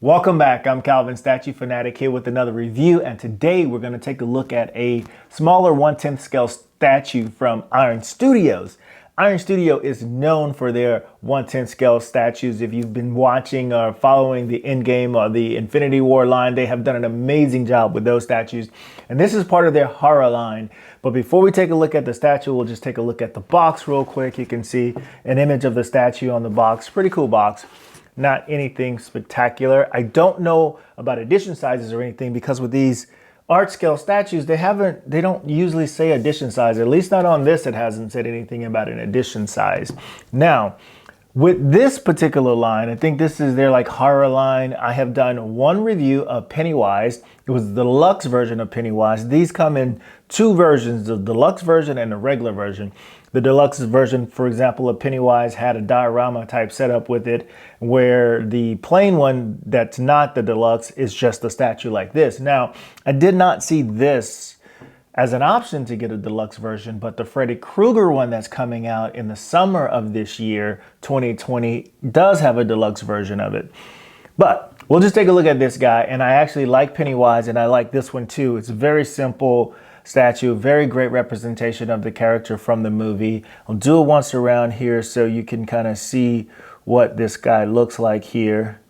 Welcome back. I'm Calvin, Statue Fanatic, here with another review, and today we're going to take a look at a smaller 1/10 scale statue from Iron Studios. Iron Studio is known for their 1/10 scale statues. If you've been watching or following the Endgame or the Infinity War line, they have done an amazing job with those statues. And this is part of their horror line. But before we take a look at the statue, we'll just take a look at the box real quick. You can see an image of the statue on the box. Pretty cool box. Not anything spectacular. I don't know about edition sizes or anything because with these art scale statues, they don't usually say edition size. At least not on this, it hasn't said anything about an edition size. Now, with this particular line, I think this is their like horror line. I have done one review of Pennywise. It was the deluxe version of Pennywise. These come in two versions, the deluxe version and the regular version. The deluxe version, for example, of Pennywise had a diorama type setup with it, where the plain one that's not the deluxe is just a statue like this. Now, I did not see this as an option to get a deluxe version, but the Freddy Krueger one that's coming out in the summer of this year, 2020, does have a deluxe version of it. But we'll just take a look at this guy, and I actually like Pennywise, and I like this one too. It's a very simple statue, very great representation of the character from the movie. I'll do it once around here so you can kind of see what this guy looks like here.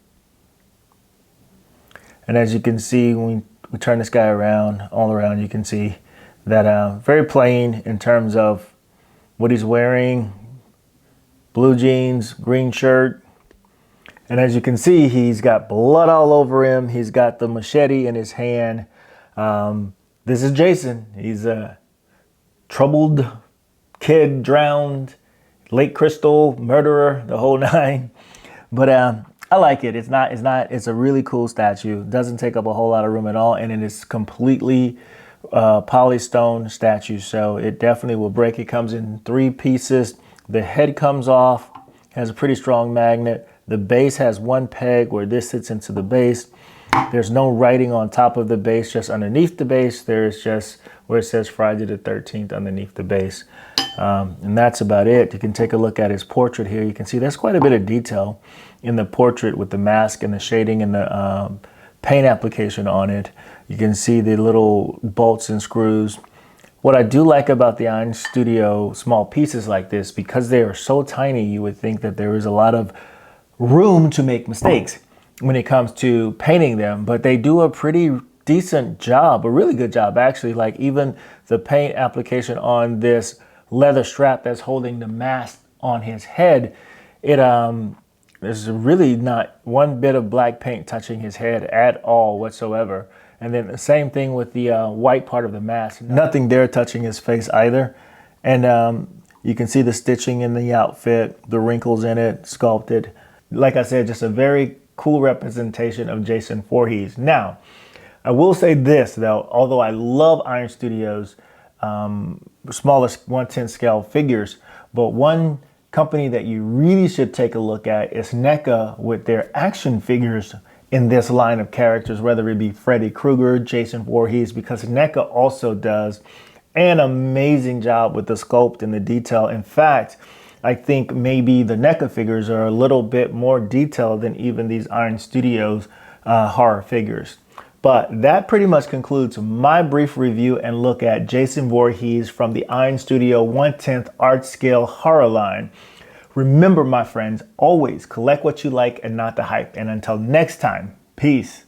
And as you can see, when we turn this guy around, all around, you can see that very plain in terms of what he's wearing. Blue jeans, green shirt. And as you can see, he's got blood all over him. He's got the machete in his hand. This is Jason. He's a troubled kid, drowned, Lake Crystal, murderer, the whole nine. But I like it. It's a really cool statue. It doesn't take up a whole lot of room at all, and it is completely polystone statue, so it definitely will break. It comes in 3 pieces. The head comes off, has a pretty strong magnet. The base has 1 peg where this sits into the base. There's no writing on top of the base, just underneath the base. There's just where it says Friday the 13th underneath the base. And that's about it. You can take a look at his portrait here. You can see there's quite a bit of detail in the portrait with the mask and the shading and the paint application on it. You can see the little bolts and screws. What I do like about the Iron Studio small pieces like this, because they are so tiny, you would think that there is a lot of room to make mistakes when it comes to painting them, but they do a pretty decent job, a really good job actually. Like even the paint application on this leather strap that's holding the mask on his head, there's really not one bit of black paint touching his head at all whatsoever. And then the same thing with the white part of the mask, nothing there touching his face either. And you can see the stitching in the outfit, the wrinkles in it, sculpted. Like I said, just a very cool representation of Jason Voorhees. Now, I will say this though, although I love Iron Studios' smallest 1/10 scale figures, but one company that you really should take a look at is NECA with their action figures in this line of characters, whether it be Freddy Krueger, Jason Voorhees, because NECA also does an amazing job with the sculpt and the detail. In fact, I think maybe the NECA figures are a little bit more detailed than even these Iron Studios horror figures. But that pretty much concludes my brief review and look at Jason Voorhees from the Iron Studio 1/10 art scale horror line. Remember, my friends, always collect what you like and not the hype. And until next time, peace.